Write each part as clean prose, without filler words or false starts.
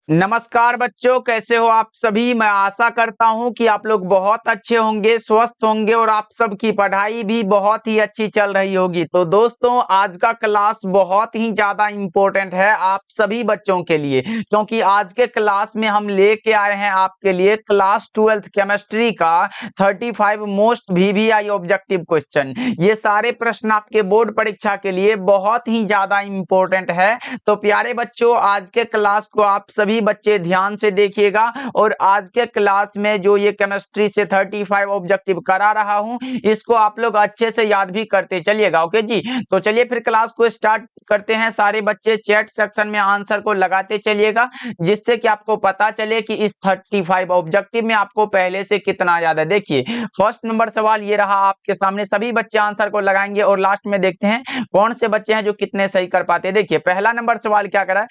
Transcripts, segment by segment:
नमस्कार बच्चों, कैसे हो आप सभी। मैं आशा करता हूं कि आप लोग बहुत अच्छे होंगे, स्वस्थ होंगे और आप सबकी पढ़ाई भी बहुत ही अच्छी चल रही होगी। तो दोस्तों, आज का क्लास बहुत ही ज्यादा इम्पोर्टेंट है आप सभी बच्चों के लिए, क्योंकि आज के क्लास में हम लेके आए हैं आपके लिए क्लास 12th केमिस्ट्री का 35 मोस्ट VVI ऑब्जेक्टिव क्वेश्चन। ये सारे प्रश्न आपके बोर्ड परीक्षा के लिए बहुत ही ज्यादा इम्पोर्टेंट है। तो प्यारे बच्चों, आज के क्लास को आप सभी बच्चे ध्यान से देखिएगा और आज के क्लास में जो ये केमिस्ट्री से 35 ऑब्जेक्टिव करा रहा हूं, इसको आप लोग अच्छे से याद भी करते चलिएगा। ओके जी, तो चलिए फिर क्लास को स्टार्ट करते हैं। सारे बच्चे चैट सेक्शन में आंसर को लगाते चलिएगा, जिससे कि आपको पता चले कि इस 35 ऑब्जेक्टिव में आपको पहले से कितना याद है। देखिए, फर्स्ट नंबर सवाल ये रहा आपके सामने। सभी बच्चे आंसर को लगाएंगे और लास्ट में देखते हैं कौन से बच्चे हैं जो कितने सही कर पाते हैं। देखिए, पहला नंबर सवाल क्या करा है,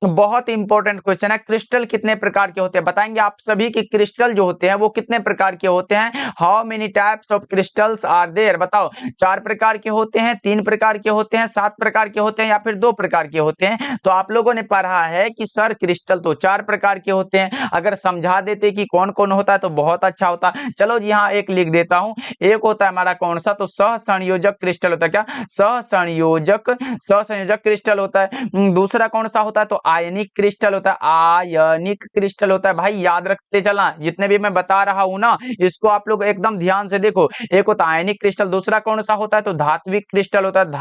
बहुत इंपॉर्टेंट क्वेश्चन है। क्रिस्टल कितने प्रकार के होते हैं बताएंगे आप सभी कि क्रिस्टल जो होते हैं वो कितने प्रकार के होते हैं। How many types of crystals are there, बताओ। 4 प्रकार के होते हैं, 3 प्रकार के होते हैं, 7 प्रकार के होते हैं या फिर 2 प्रकार के होते हैं। तो आप लोगों ने पढ़ा है कि सर क्रिस्टल तो 4 प्रकार के होते हैं। अगर समझा देते कि कौन कौन होता है तो बहुत अच्छा होता। चलो जी, यहाँ एक लिख देता हूं। एक होता है हमारा कौन सा, तो सहसंयोजक क्रिस्टल होता है। क्या सहसंयोजक क्रिस्टल होता है। दूसरा कौन सा होता है, तो आयनिक क्रिस्टल होता है। आयनिक क्रिस्टल होता है। भाई याद रखते चलना, जितने भी मैं बता रहा हूं ना, इसको आप लोग एकदम ध्यान से देखो। एक होता है आयनिक क्रिस्टल, दूसरा कौन सा होता है, तो धात्विक क्रिस्टल होता है।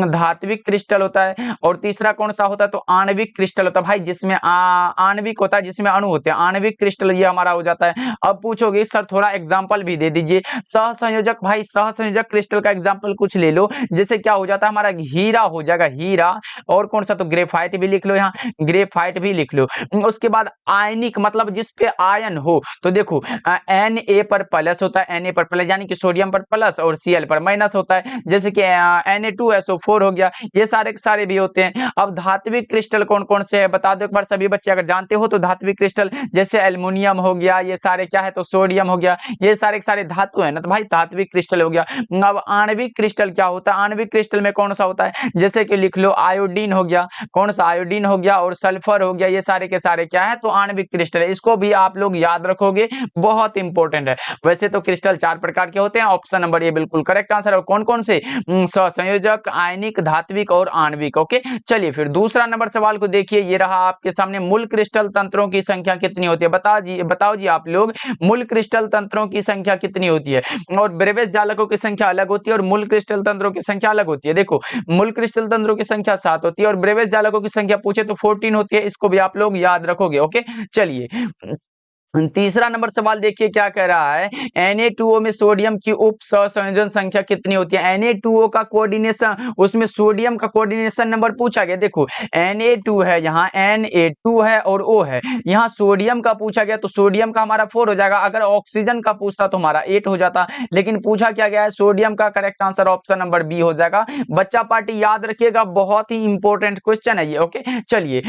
धात्विक क्रिस्टल होता है। और तीसरा कौन सा होता है, तो आणविक क्रिस्टल होता है। भाई जिसमें आणविक होता है, जिसमें अणु होते हैं, आणविक क्रिस्टल ये हमारा हो जाता है। अब पूछोगे सर थोड़ा एग्जाम्पल भी दे दीजिए। सहसंयोजक, भाई सहसंयोजक क्रिस्टल का एग्जाम्पल कुछ ले लो। जैसे क्या हो जाता है, हमारा हीरा हो जाएगा, हीरा। और कौन सा, तो ग्रेफाइट भी लिख लो, यहाँ ग्रेफाइट भी लिख लो। उसके बाद आयनिक मतलब जिस पे आयन हो, तो देखो Na पर प्लस होता है, Na पर प्लस यानी कि सोडियम पर प्लस और Cl पर माइनस होता है। जैसे कि Na2SO4 हो गया, ये सारे के सारे भी होते हैं। अब धात्विक क्रिस्टल कौन कौन से है बता दो एक बार सभी बच्चे, अगर जानते हो तो। धात्विक क्रिस्टल जैसे एल्युमिनियम हो गया, ये सारे क्या है, तो सोडियम हो गया, ये सारे के सारे धातु है ना, तो भाई धात्विक क्रिस्टल हो गया। अब आणविक क्रिस्टल क्या होता है, आणविक क्रिस्टल में कौन सा होता है, जैसे कि लिख लो आयोडीन हो गया, कौन सा आयोडीन हो गया और सल्फर हो गया, ये सारे के सारे क्या है, तो आणविक क्रिस्टल है। इसको भी आप लोग याद रखोगे, बहुत इंपॉर्टेंट है। वैसे तो क्रिस्टल 4 प्रकार के होते हैं, ऑप्शन नंबर ए बिल्कुल करेक्ट आंसर। और कौन कौन से, सहसंयोजक, आयनिक, धात्विक और आणविक। ओके, चलिए फिर दूसरा नंबर सवाल को देखिए। ये रहा आपके सामने, मूल क्रिस्टल तंत्रों की संख्या कितनी होती है, बताओ जी आप लोग, मूल क्रिस्टल तंत्रों की संख्या कितनी होती है। और ब्रेविस जालकों की संख्या अलग होती है और मूल क्रिस्टल तंत्रों की संख्या अलग होती है। देखो, मूल क्रिस्टल तंत्रों की संख्या 7 होती है और ब्रेविस जालकों की संख्या पूछे तो 14 होती है। इसको भी आप लोग याद रखोगे। ओके, चलिए तीसरा नंबर सवाल देखिए क्या कह रहा है। Na2O में सोडियम की उप सहसंयोजन संख्या कितनी होती है। Na2O का कोऑर्डिनेशन, उसमें सोडियम का कोऑर्डिनेशन नंबर पूछा गया। देखो Na2 है, यहाँ Na2 है और O है, यहाँ सोडियम का पूछा गया तो सोडियम का हमारा 4 हो जाएगा। अगर ऑक्सीजन का पूछता तो हमारा 8 हो जाता, लेकिन पूछा क्या गया है, सोडियम का। Correct answer option number b हो जाएगा। बच्चा पार्टी याद रखिएगा, बहुत ही इंपॉर्टेंट क्वेश्चन है ये। ओके, चलिए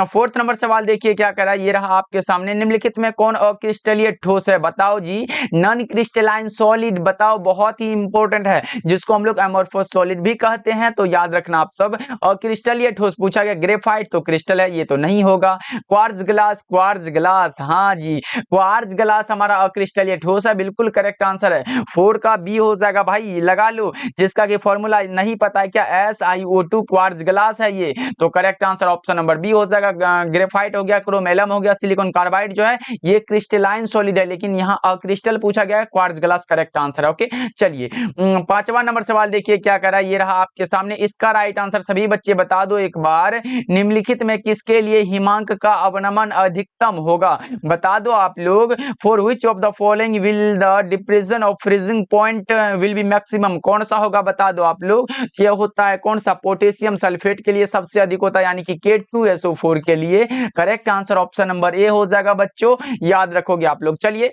फोर्थ नंबर सवाल देखिए क्या कह रहा है। ये रहा आपके सामने, निम्नलिखित में कौन अक्रिस्टलीय ठोस है, बताओ जी। नॉन क्रिस्टलाइन सॉलिड, बताओ, बहुत ही इंपॉर्टेंट है, जिसको हम लोग एमोर्फोस सॉलिड भी कहते हैं। तो याद रखना आप सब। अक्रिस्टलीय ठोस पूछा गया, ग्रेफाइट तो क्रिस्टल है, ये तो नहीं होगा। क्वार्ट्ज ग्लास, क्वार्ट्ज ग्लास, हाँ जी, क्वार्ट्ज ग्लास हमारा अक्रिस्टलीय ठोस है, बिल्कुल करेक्ट आंसर है। 4 का बी हो जाएगा। भाई लगा लो, जिसका कि फॉर्मूला नहीं पता है क्या, SiO2 क्वार्ट्ज ग्लास है ये, तो correct answer option number b हो जाएगा। ग्रेफाइट हो गया, क्रोमेलम हो गया, सिलिकॉन कार्बाइड जो है ये क्रिस्टलाइन सॉलिड है, लेकिन यहाँ अक्रिस्टल पूछा गया है, क्वार्ट्ज ग्लास करेक्ट आंसर है। ओके, चलिए पांचवा नंबर सवाल देखिए क्या कर रहा है। ये रहा आपके सामने, इसका राइट आंसर सभी बच्चे बता दो एक बार। निम्नलिखित में किसके लिए हिमांक का अवनमन अधिकतम होगा, बता दो आप लोग। For which of the following will the depression of freezing point will be maximum, कौन सा होगा बता दो आप लोग। ये होता है कौन सा, पोटेशियम सल्फेट के लिए सबसे अधिक होता है, यानी कि K2SO4 के लिए। Correct answer option number A हो जाएगा बच्चों, याद रखोगे आप लोग। चलिए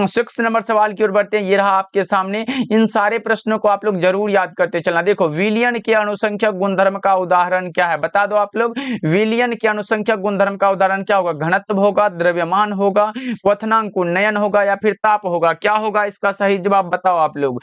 6 नंबर सवाल की ओर बढ़ते हैं। ये रहा आपके सामने, इन सारे प्रश्नों को आप लोग जरूर याद करते चलना। देखो, विलियन के अनुसंख्यक गुणधर्म का उदाहरण क्या है, बता दो आप लोग। विलियन के अनुसंख्यक गुणधर्म का उदाहरण क्या होगा, घनत्व होगा, द्रव्यमान होगा, क्वथनांक उन्नयन होगा या फिर ताप होगा, क्या होगा इसका सही जवाब बताओ आप लोग।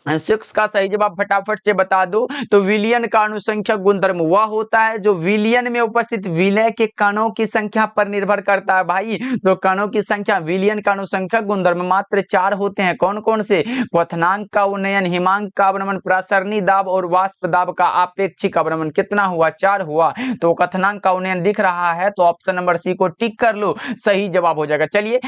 सिक्स का सही जवाब फटाफट से बता दो। तो विलियन का अनुसंख्यक गुणधर्म वह होता है जो विलियन में उपस्थित विलय के कणों की संख्या पर निर्भर करता है भाई। तो कणों की संख्या विलियन का अनुसंख्यक गुणधर्म मात्र 4 होते हैं। कौन कौन से? क्वथनांक का उन्नयन, हिमांक का अवनमन, प्रसरणी दाब और वाष्प दाब का आपेक्षिक अवनमन। कितना हुआ? 4 हुआ। तो क्वथनांक का उन्नयन दिख रहा है तो ऑप्शन नंबर सी को टिक कर लो, सही जवाब हो जाएगा। चलिए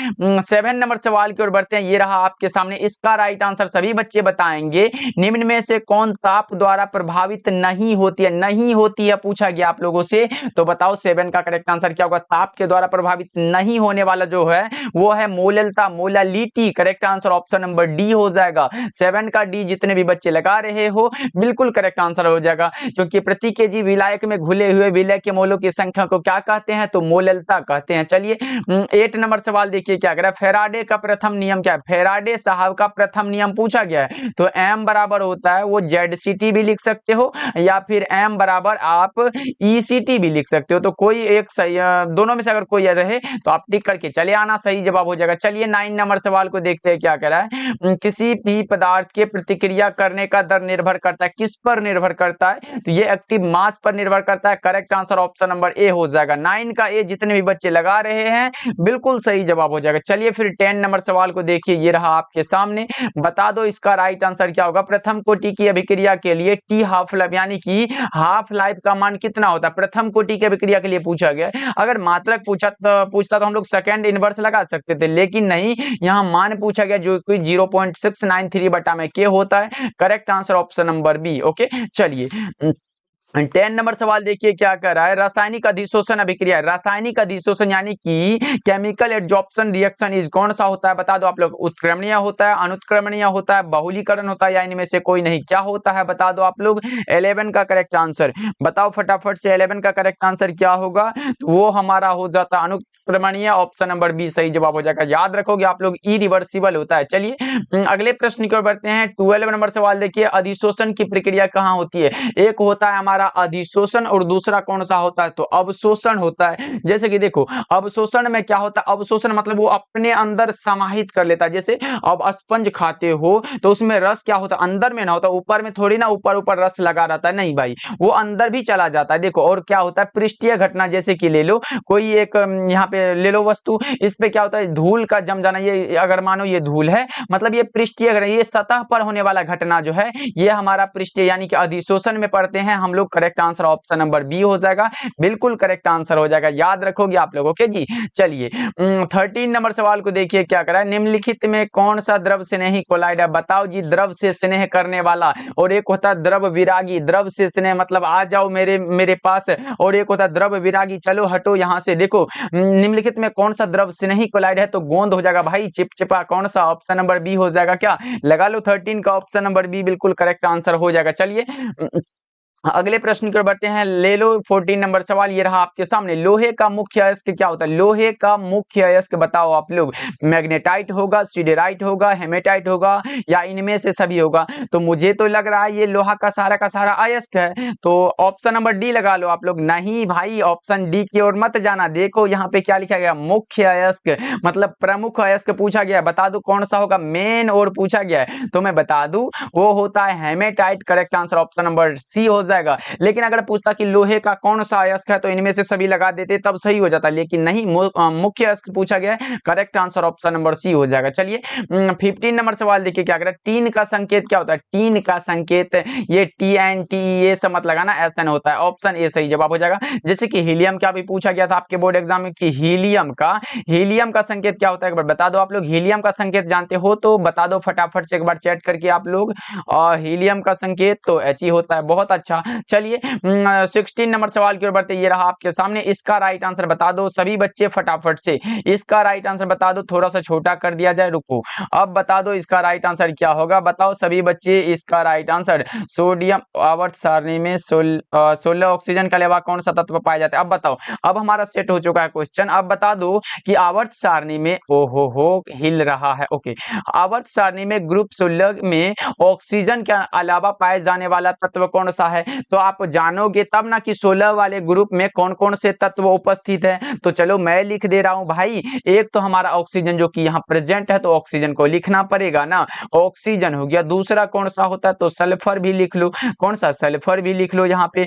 7 नंबर सवाल की ओर बढ़ते हैं। ये रहा आपके सामने, इसका राइट आंसर सभी बच्चे बताएंगे। निम्न में से कौन ताप द्वारा प्रभावित नहीं होती है? नहीं होती है पूछा गया आप लोगों से, तो बताओ 7 का करेक्ट आंसर क्या होगा? ताप के द्वारा प्रभावित नहीं होने वाला जो है वो है मोललता, molality. Correct answer option number D हो जाएगा। 7 का डी जितने भी बच्चे लगा रहे हो बिल्कुल करेक्ट आंसर हो जाएगा, क्योंकि प्रति केजी विलायक में घुले हुए विलय के मोलों की संख्या को क्या कहते हैं? तो मोललता कहते हैं। चलिए 8 नंबर सवाल देखिए क्या कह रहा है। फेराडे का प्रथम नियम क्या है? फेराडे साहब का प्रथम नियम पूछा गया है। तो m बराबर होता है वो ZCT भी लिख सकते हो या फिर m बराबर आप ECT भी लिख सकते हो। तो कोई एक सही, दोनों में से अगर कोई रहे तो आप टिक करके चले आना, सही जवाब हो जाएगा। चलिए 9 नंबर सवाल को देखते हैं क्या कह रहा है। किसी भी पदार्थ के प्रतिक्रिया करने का दर निर्भर करता है, किस पर निर्भर करता है? तो ये एक्टिव मास पर निर्भर करता है। Correct answer option number A हो जाएगा। 9 का ए जितने भी बच्चे लगा रहे हैं बिल्कुल सही जवाब हो जाएगा। चलिए फिर 10 नंबर सवाल को देखिए, ये रहा आपके सामने। बता दो इसका राइट आंसर क्या होगा? प्रथम कोटि की अभिक्रिया के लिए टी हाफ लाइफ यानी कि हाफ लाइफ का मान कितना होता है? प्रथम कोटि की अभिक्रिया के लिए पूछा गया। अगर मात्रक पूछता तो हम लोग सेकंड इनवर्स लगा सकते थे, लेकिन नहीं, यहाँ मान पूछा गया जो कोई 0.693 बटा में के होता है। Correct answer option number b. Okay चलिए 10 नंबर सवाल देखिए क्या कर रहा है। रासायनिक अधिशोषण अभिक्रिया, रासायनिक अधिशोषण यानी कि केमिकल एडजॉर्प्शन रिएक्शन इज कौन सा होता है? बता दो आप लोग। उत्क्रमणीय होता है, अनुत्क्रमणीय होता है, बहुलीकरण होता है या इनमें से कोई नहीं? क्या होता है बता दो आप लोग। 11 का करेक्ट आंसर बताओ फटाफट से। 11 का करेक्ट आंसर क्या होगा? तो वो हमारा हो जाता अनुत्क्रमणीय, ऑप्शन नंबर बी सही जवाब हो जाएगा। याद रखोगे आप लोग, इरिवर्सिबल होता है। चलिए अगले प्रश्न की ओर बढ़ते हैं। 12 नंबर सवाल देखिए, अधिशोषण की प्रक्रिया कहाँ होती है? एक होता है हमारा अधिशोषण और दूसरा कौन सा होता है? तो अवशोषण होता है। जैसे कि देखो अवशोषण में क्या होता है? अवशोषण मतलब वो अपने अंदर समाहित कर लेता है। जैसे अब स्पंज खाते हो तो उसमें रस क्या होता है? अंदर में ना होता, ऊपर में थोड़ी ना ऊपर ऊपर रस लगा रहता है, नहीं भाई, वो अंदर भी चला जाता है। देखो और क्या होता है? पृष्ठीय घटना, जैसे कि ले लो कोई एक यहाँ पे ले लो वस्तु, इस पे क्या होता है? धूल का जम जाना। ये अगर मानो ये धूल है, मतलब ये पृष्ठीय घटना, ये सतह पर होने वाला घटना जो है ये हमारा पृष्ठीय यानी कि अधिशोषण में पढ़ते हैं हम लोग। Correct answer option number b हो जाएगा, बिल्कुल करेक्ट आंसर हो जाएगा। याद रखोगे आप लोग। ओके जी चलिए 13 नंबर सवाल को देखिए क्या करा है। निम्नलिखित में कौन सा द्रव स्नेही कोलाइड है? बताओ जी। द्रव से स्नेह करने वाला, और एक होता है द्रव विरागी। द्रव से स्नेह मतलब आ जाओ मेरे पास, और एक होता है द्रव विरागी, चलो हटो यहाँ से। देखो निम्नलिखित में कौन सा द्रव स्नेही कोलाइड है? तो गोंद हो जाएगा भाई, चिपचिपा। कौन सा? ऑप्शन नंबर बी हो जाएगा। क्या लगा लो 13 का ऑप्शन नंबर बी बिल्कुल करेक्ट आंसर हो जाएगा। चलिए अगले प्रश्न की ओर बढ़ते हैं। ले लो 14 नंबर सवाल, ये रहा आपके सामने। लोहे का मुख्य अयस्क क्या होता है? लोहे का मुख्य अयस्क बताओ आप लोग। मैग्नेटाइट होगा, सिडेराइट होगा, हेमेटाइट होगा या इनमें से सभी होगा? तो मुझे तो लग रहा है ये लोहा का सारा अयस्क है, तो ऑप्शन नंबर डी लगा लो आप लोग। नहीं भाई, ऑप्शन डी की ओर मत जाना। देखो यहाँ पे क्या लिखा गया? मुख्य अयस्क मतलब प्रमुख अयस्क पूछा गया। बता दो कौन सा होगा? मेन और पूछा गया है, तो मैं बता दूं वो होता है hematite. Correct answer option number c हो जाएगा। लेकिन अगर पूछता कि लोहे का कौन सा अयस्क है, तो इनमें से सभी लगा देते, तब सही हो जाता। लेकिन नहीं, मुख्य अयस्क पूछा गया है। Correct answer option number c हो जाएगा। चलिए 15 नंबर सवाल देखिए क्या कर। टीन का संकेत क्या होता है? टीन का संकेत ये TNT ये सब मत लगाना, SN होता है। ऑप्शन ए सही जवाब हो जाएगा। जैसे कि हीलियम का भी पूछा गया था आपके बोर्ड एग्जाम में कि हीलियम का संकेत क्या होता है? एक बार बता दो आप लोग। हीलियम का संकेत जानते हो तो बता दो फटाफट से एक बार चैट करके आप लोग। और हीलियम का संकेत तो He होता है। बहुत अच्छा। चलिए 16 नंबर सवाल की ओर बढ़ते। ये रहा आपके सामने, इसका राइट आंसर बता दो सभी बच्चे फटाफट से। इसका राइट आंसर बता दो, थोड़ा सा छोटा कर दिया जाए, रुको। अब बता दो इसका राइट आंसर क्या होगा? बताओ सभी बच्चे इसका राइट आंसर। सोडियम आवर्त सारणी में 16 ऑक्सीजन के अलावा कौन सा तत्व पाया जाता है? अब बताओ। अब हमारा सेट हो चुका है क्वेश्चन। अब बता दो कि आवर्त सारणी में, ओहो हो हिल रहा है, ओके, आवर्त सारणी में ग्रुप 16 में ऑक्सीजन के अलावा पाए जाने वाला तत्व कौन सा है? तो आप जानोगे तब ना कि 16 वाले ग्रुप में कौन कौन से तत्व उपस्थित है। तो चलो मैं लिख दे रहा हूं भाई। एक तो हमारा ऑक्सीजन जो कि यहाँ प्रेजेंट है, तो ऑक्सीजन को लिखना पड़ेगा ना, ऑक्सीजन हो गया। दूसरा कौन सा होता है, तो सल्फर भी लिख लो। कौन सा, सल्फर भी लिख लो यहाँ पे।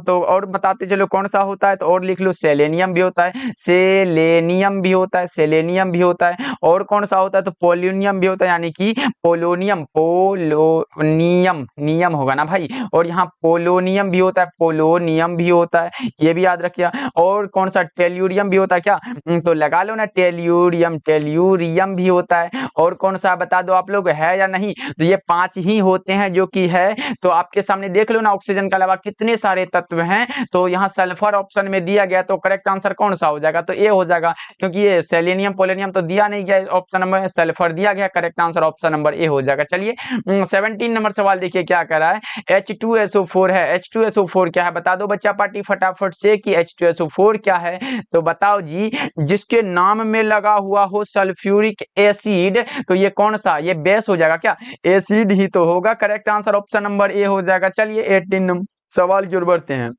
तो और बताते चलो कौन सा होता है, तो और लिख लो सेलेनियम भी होता है, सेलेनियम भी होता है, सेलेनियम भी होता है। और कौन सा होता है, तो पोलोनियम भी होता है, यानी कि पोलोनियम, पोलोनियम नियम होगा ना भाई। और यहाँ पोलोनियम भी होता है, पोलोनियम भी होता है, ये भी याद रखिए। और कौन सा, टेल्यूरियम भी होता है क्या, तो लगा लो ना, टेल्यूरियम, टेल्यूरियम भी होता है। और कौन सा बता दो आप लोग, है या नहीं। तो ये 5 ही होते हैं जो कि है। तो आपके सामने देख लो ना, ऑक्सीजन के अलावा कितने सारे तत्व हैं। तो यहाँ सल्फर ऑप्शन में दिया गया, तो करेक्ट आंसर कौन सा हो जाएगा, तो ए हो जाएगा, क्योंकि ये सेलेनियम पोलोनियम तो दिया नहीं गया ऑप्शन नंबर में, सल्फर दिया गया। Correct answer option number A हो जाएगा। चलिए 17 नंबर सवाल देखिए क्या कर रहा है। H2SO4 है। H2SO4 क्या है, बता दो बच्चा पार्टी फटाफट से कि H2SO4 क्या है। तो बताओ जी, जिसके नाम में लगा हुआ हो सल्फ्यूरिक एसिड, तो ये कौन सा, ये बेस हो जाएगा क्या, एसिड ही तो होगा। Correct answer option number A हो जाएगा। चलिए 18 सवाल की ओर बढ़ते हैं।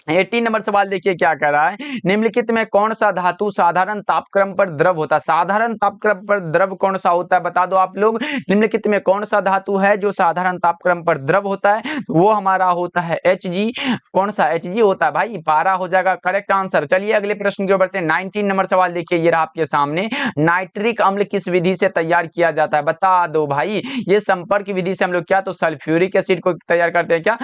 18 नंबर सवाल देखिए क्या कह रहा है। निम्नलिखित में कौन सा धातु साधारण तापक्रम पर द्रव होता है। साधारण तापक्रम पर द्रव कौन सा होता है, बता दो आप लोग। निम्नलिखित में कौन सा धातु है जो साधारण तापक्रम पर द्रव होता है, वो हमारा होता है Hg। कौन सा, Hg होता है भाई, पारा हो जाएगा। Correct answer. चलिए अगले प्रश्न की ओर बढ़ते हैं। 19 नंबर सवाल देखिए, ये रहा आपके सामने। नाइट्रिक अम्ल किस विधि से तैयार किया जाता है, बता दो भाई। ये संपर्क विधि से हम लोग क्या, तो सल्फ्यूरिक एसिड को तैयार करते हैं क्या,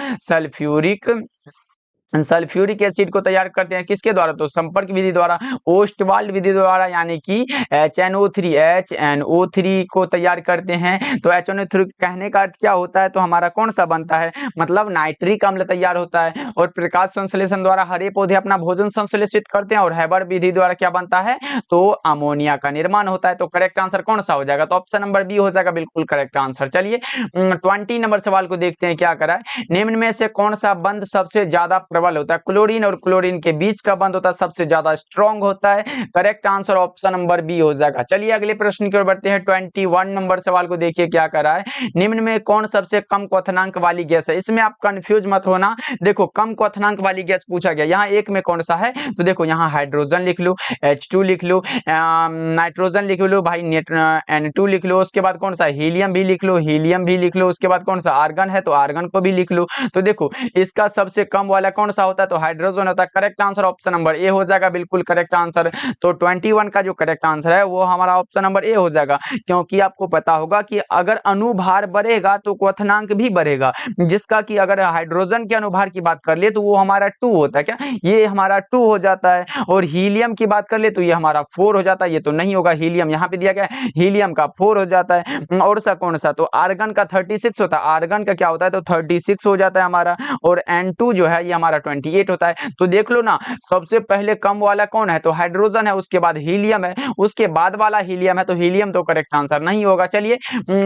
सल्फ्यूरिक एसिड को तैयार करते हैं किसके द्वारा, तो संपर्क विधि द्वारा, ओस्टवाल्ड विधि द्वारा, यानी कि HNO3 को तैयार करते हैं। तो HNO3 कहने का अर्थ क्या होता है, तो हमारा कौन सा बनता है, मतलब नाइट्रिक अम्ल तैयार होता है। और प्रकाश संश्लेषण द्वारा हरे पौधे अपना भोजन संश्लेषित करते हैं। और हैबर विधि द्वारा क्या बनता है, तो अमोनिया का निर्माण होता है। तो करेक्ट आंसर कौन सा हो जाएगा, तो ऑप्शन नंबर बी हो जाएगा, बिल्कुल करेक्ट आंसर। चलिए 20 नंबर सवाल को देखते हैं क्या करा है। निम्न में से कौन सा बंध सबसे ज्यादा प्रबल होता है, क्लोरीन और क्लोरीन के बीच का बंध होता है, सबसे ज्यादा स्ट्रॉन्ग होता है। Correct answer option number b हो जाएगा। चलिए अगले प्रश्न की ओर बढ़ते हैं। 21 नंबर सवाल को देखिए क्या कर रहा है। निम्न में कौन सबसे कम क्वथनांक वाली गैस है। इसमें आप कंफ्यूज मत होना, देखो कम क्वथनांक वाली गैस पूछा गया, यहाँ एक में कौन सा है, तो देखो यहाँ हाइड्रोजन लिख लो, H2 लिख लो, नाइट्रोजन लिख लो भाई, N2 लिख लो। उसके बाद कौन सा, हीलियम भी लिख लो, हीलियम भी लिख लो। उसके बाद कौन सा, आर्गन है, तो आर्गन को भी लिख लो। तो देखो इसका सबसे कम वाला कौन सा होता है, तो हाइड्रोजन होता है। Correct answer option number A हो जाएगा, बिल्कुल करेक्ट आंसर। तो 21 का जो करेक्ट आंसर है वो हमारा ऑप्शन नंबर ए हो जाएगा, क्योंकि आपको पता होगा कि अगर अनुभार बढ़ेगा तो क्वथनांक भी बढ़ेगा। जिसका कि अगर हाइड्रोजन के अनुभार की बात कर ले तो वो हमारा 2 होता है क्या, ये हमारा 2 हो जाता है। और हीलियम की बात कर ले तो ये हमारा 4 हो जाता है, ये तो नहीं होगा, हीलियम यहाँ पे दिया गया है, हीलियम का 4 हो जाता है। और सा कौन सा, तो आर्गन का 36 होता है, आर्गन का क्या होता है, तो 36 हो जाता है हमारा। और N2 जो है ये हमारा 28 होता है। तो देख लो ना, सबसे पहले कम वाला कौन है, तो हाइड्रोजन है, उसके बाद हीलियम है, उसके बाद वाला हीलियम है, तो हीलियम तो करेक्ट आंसर नहीं होगा। चलिए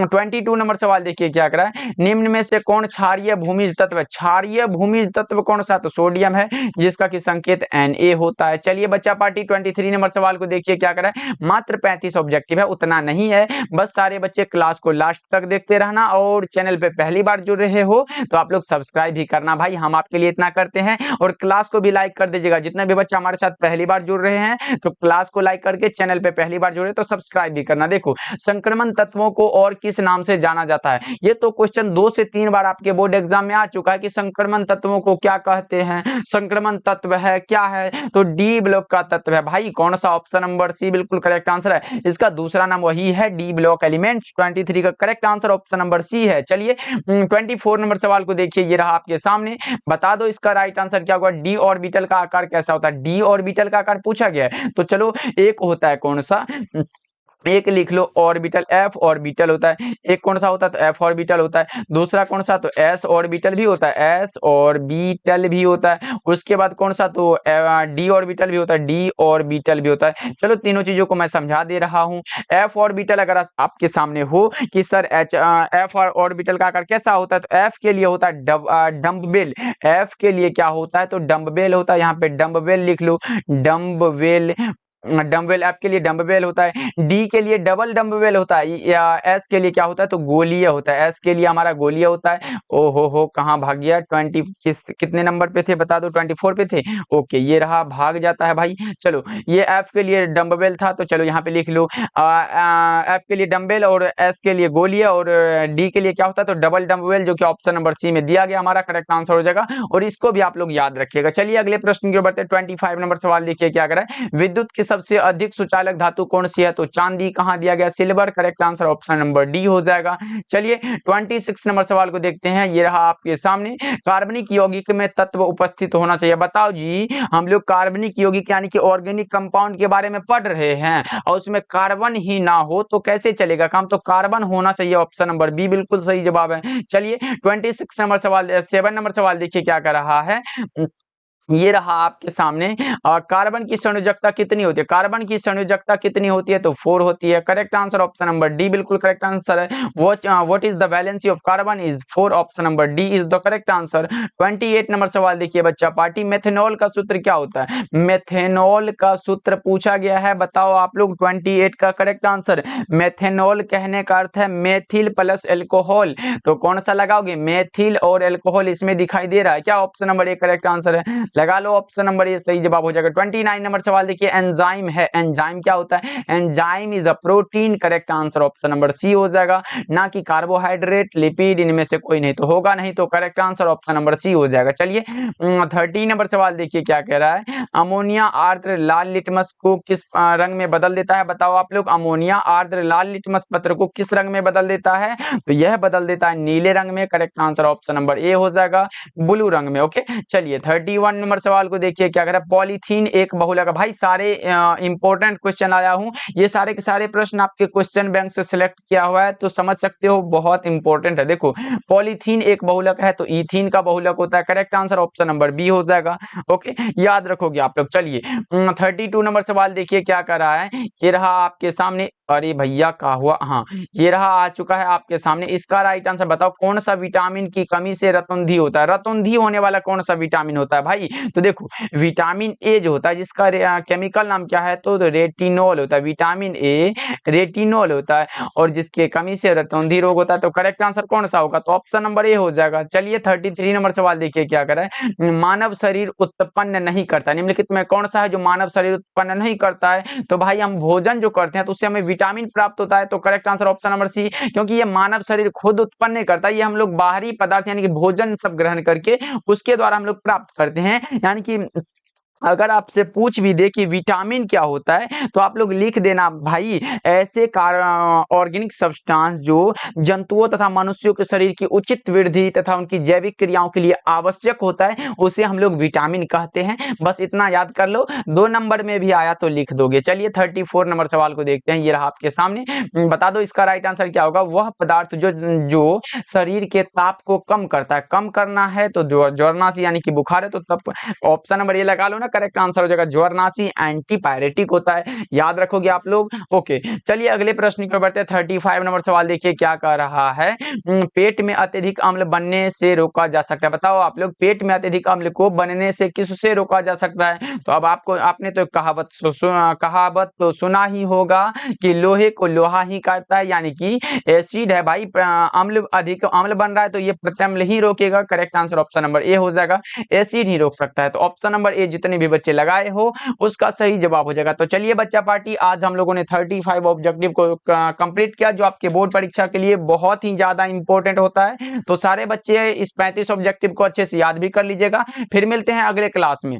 22 नंबर सवाल देखिए क्या कर रहा है। निम्न में से कौन क्षारीय भूमिज तत्व है, क्षारीय भूमिज तत्व कौन सा, तो सोडियम है, जिसका कि संकेत Na होता है। चलिए बच्चा पार्टी 23 नंबर सवाल को देखिए क्या कर रहा है। मात्र 35 ऑब्जेक्टिव है, उतना नहीं है, बस सारे बच्चे क्लास को लास्ट तक देखते रहना। और चैनल पे पहली बार जुड़ रहे हो तो आप लोग सब्सक्राइब भी करना भाई, हम आपके लिए इतना करते हैं। और क्लास को भी लाइक कर दीजिएगा, जितने भी बच्चे हमारे साथ पहली बार जुड़ रहे हैं तो क्लास को लाइक करके चैनल पे पहली बार जुड़े तो सब्सक्राइब भी करना। देखो संक्रमण तत्वों को और किस नाम से जाना जाता है, ये तो क्वेश्चन 2 से 3 बार आपके बोर्ड एग्जाम में आ चुका है कि संक्रमण तत्वों को क्या कहते हैं। संक्रमण तत्व है क्या है, तो डी ब्लॉक का तत्व है भाई। कौन सा, ऑप्शन नंबर सी बिल्कुल करेक्ट आंसर है, इसका दूसरा नाम वही है, डी ब्लॉक एलिमेंट्स। 23 का correct answer option number c है। चलिए 24 नंबर सवाल को देखिए, ये रहा आपके सामने, बता दो इसका राइट आंसर क्या होगा। डी ऑर्बिटल का आकार कैसा होता है, डी ऑर्बिटल का आकार पूछा गया है, तो चलो एक होता है कौन सा, एक लिख लो ऑर्बिटल, एफ ऑर्बिटल होता है। एक कौन सा होता है, तो एफ ऑर्बिटल होता है। दूसरा कौन सा, तो एस ऑर्बिटल भी होता है, एस ऑर्बिटल भी होता है। उसके बाद कौन सा, तो डी ऑर्बिटल भी होता है, डी ऑर्बिटल भी होता है। चलो तीनों चीजों को मैं समझा दे रहा हूं। एफ ऑर्बिटल अगर आपके सामने हो कि सर एफ ऑर्बिटल का आकार कैसा होता है, तो एफ के लिए होता है डम्बबेल, एफ के लिए क्या होता है, तो डम्बबेल होता है। यहाँ पे डम्बबेल लिख लो, डम्बबेल। डम्बेल, एफ के लिए डम्बेल होता है, डी के लिए डबल डम्बेल होता है, या एस के लिए क्या होता है तो गोलीय होता है, एस के लिए हमारा गोलीय होता है। ओ हो कहाँ भाग गया, 20 कितने नंबर पे थे बता दो, 24 पे थे। ओके ये रहा, भाग जाता है भाई। चलो ये एफ के लिए डम्बेल था, तो चलो यहाँ पे लिख लो एफ के लिए डम्बेल और एस के लिए गोलीय और डी के लिए क्या होता है तो डबल डम्बेल, जो कि ऑप्शन नंबर सी में दिया गया हमारा करेक्ट आंसर हो जाएगा। और इसको भी आप लोग याद रखिएगा। चलिए अगले प्रश्न की ओर बढ़ते हैं। 25 नंबर सवाल देखिए क्या करा है, विद्युत की सबसे अधिक सुचालक धातु कौन सी है तो चांदी, कहां दिया गया silver, correct answer option number D हो जाएगा। चलिए 26 नंबर सवाल को देखते हैं, ये रहा आपके सामने, कार्बनिक यौगिक में तत्व उपस्थित होना चाहिए। बताओ जी, हम लोग कार्बनिक यौगिक यानी कि ऑर्गेनिक कंपाउंड के बारे में पढ़ रहे हैं और उसमें कार्बन ही ना हो तो कैसे चलेगा काम, तो कार्बन होना चाहिए, ऑप्शन नंबर बी बिल्कुल सही जवाब है। चलिए 26 नंबर सवाल 7 नंबर सवाल देखिए क्या कर रहा है, ये रहा आपके सामने, कार्बन की संयोजकता कितनी होती है, कार्बन की संयोजकता कितनी होती है तो 4 होती है, correct answer option number D बिल्कुल करेक्ट आंसर है। What is the valency of carbon is 4, option number D is the correct answer. 28 number सवाल देखिए बच्चा पार्टी, मेथेनॉल का सूत्र क्या होता है, मेथेनॉल का सूत्र पूछा गया है, बताओ आप लोग 28 का करेक्ट आंसर। मेथेनॉल कहने का अर्थ है मेथिल प्लस एल्कोहल, तो कौन सा लगाओगे, मेथिल और एल्कोहल इसमें दिखाई दे रहा है क्या, option number A correct answer है, लगा लो ऑप्शन नंबर ए सही जवाब हो जाएगा। 29 नंबर सवाल देखिए, एंजाइम है, एंजाइम क्या होता है, enzyme is a protein, correct answer option number c हो जाएगा, ना कि कार्बोहाइड्रेट लिपिड, इनमें से कोई नहीं तो होगा नहीं, तो correct answer option number c हो जाएगा। चलिए 30 नंबर सवाल देखिए क्या कह रहा है, अमोनिया आर्द्र लाल लिटमस को किस रंग में बदल देता है, बताओ आप लोग, अमोनिया आर्द्र लाल लिटमस पत्र को किस रंग में बदल देता है तो यह बदल देता है नीले रंग में, correct answer option number A हो जाएगा, ब्लू रंग में। ओके चलिए 31 नंबर सवाल को देखिए क्या कर रहा है, पॉलीथीन एक बहुलक, भाई सारे इंपॉर्टेंट क्वेश्चन आया हूं, ये सारे के सारे प्रश्न आपके क्वेश्चन बैंक से सिलेक्ट किया हुआ है, तो समझ सकते हो बहुत इंपॉर्टेंट है। देखो पॉलीथीन एक बहुलक है तो ईथीन का बहुलक होता है, correct answer option number b हो जाएगा। ओके याद रखोगे आप लोग। चलिए 32 नंबर सवाल देखिए क्या कर रहा है, ये रहा आपके सामने, अरे भैया क्या हुआ, हाँ ये रहा आ चुका है आपके सामने, इसका राइट आंसर बताओ, कौन सा विटामिन की कमी से रतौंधी होता है, रतौंधी होने वाला कौन सा विटामिन होता है भाई, तो देखो विटामिन ए जो होता है जिसका केमिकल नाम क्या है तो रेटिनॉल होता है, विटामिन ए रेटिनॉल होता है, और जिसके कमी से रतौंधी रोग होता है, तो करेक्ट आंसर कौन सा होगा तो ऑप्शन नंबर ए हो जाएगा। चलिए 33 नंबर सवाल देखिए क्या कर रहा है, मानव शरीर उत्पन्न नहीं करता, निम्नलिखित में कौन सा है जो मानव शरीर उत्पन्न नहीं करता है, तो भाई हम भोजन जो करते हैं तो उससे हमें विटामिन प्राप्त होता है, तो correct answer option number c, क्योंकि ये मानव शरीर खुद उत्पन्न नहीं करता, ये हम लोग बाहरी पदार्थ यानी कि भोजन सब ग्रहण करके उसके द्वारा हम लोग प्राप्त करते हैं। यानी कि अगर आपसे पूछ भी दे कि विटामिन क्या होता है तो आप लोग लिख देना भाई, ऐसे ऑर्गेनिक सब्सटेंस जो जंतुओं तथा मनुष्यों के शरीर की उचित वृद्धि तथा उनकी जैविक क्रियाओं के लिए आवश्यक होता है, उसे हम लोग विटामिन कहते हैं, बस इतना याद कर लो, 2 नंबर में भी आया तो लिख दोगे। चलिए 34 नंबर सवाल को देखते हैं, ये रहा आपके सामने, बता दो इसका राइट आंसर क्या होगा, वह पदार्थ जो शरीर के ताप को कम करता है, कम करना है तो ज्वरनाशी यानी कि बुखार है, तो तब ऑप्शन नंबर ये लगा लो ना, करेक्ट आंसर हो जाएगा ज्वरनाशी, एंटीपायरेटिक होता है, याद रखोगे आप लोग। ओके चलिए अगले प्रश्न की ओर बढ़ते हैं। 35 नंबर सवाल देखिए क्या कह रहा है, पेट में अत्यधिक अम्ल बनने से रोका जा सकता है, बताओ आप लोग पेट में अत्यधिक अम्ल को बनने से किससे रोका जा सकता है, तो अब आपको आपने तो कहावत तो सुना ही होगा कि लोहे को लोहा ही काटता है, यानी कि एसिड है भाई, अम्ल अधिक अम्ल बन रहा है तो ये प्रत्यम्ल ही रोकेगा, correct answer option number A हो जाएगा, एसिड ही रोक सकता है, तो ऑप्शन नंबर ए जितने भी बच्चे लगाए हो उसका सही जवाब हो जाएगा। तो चलिए बच्चा पार्टी, आज हम लोगों ने 35 ऑब्जेक्टिव को कंप्लीट किया जो आपके बोर्ड परीक्षा के लिए बहुत ही ज्यादा इंपॉर्टेंट होता है, तो सारे बच्चे इस 35 ऑब्जेक्टिव को अच्छे से याद भी कर लीजिएगा। फिर मिलते हैं अगले क्लास में।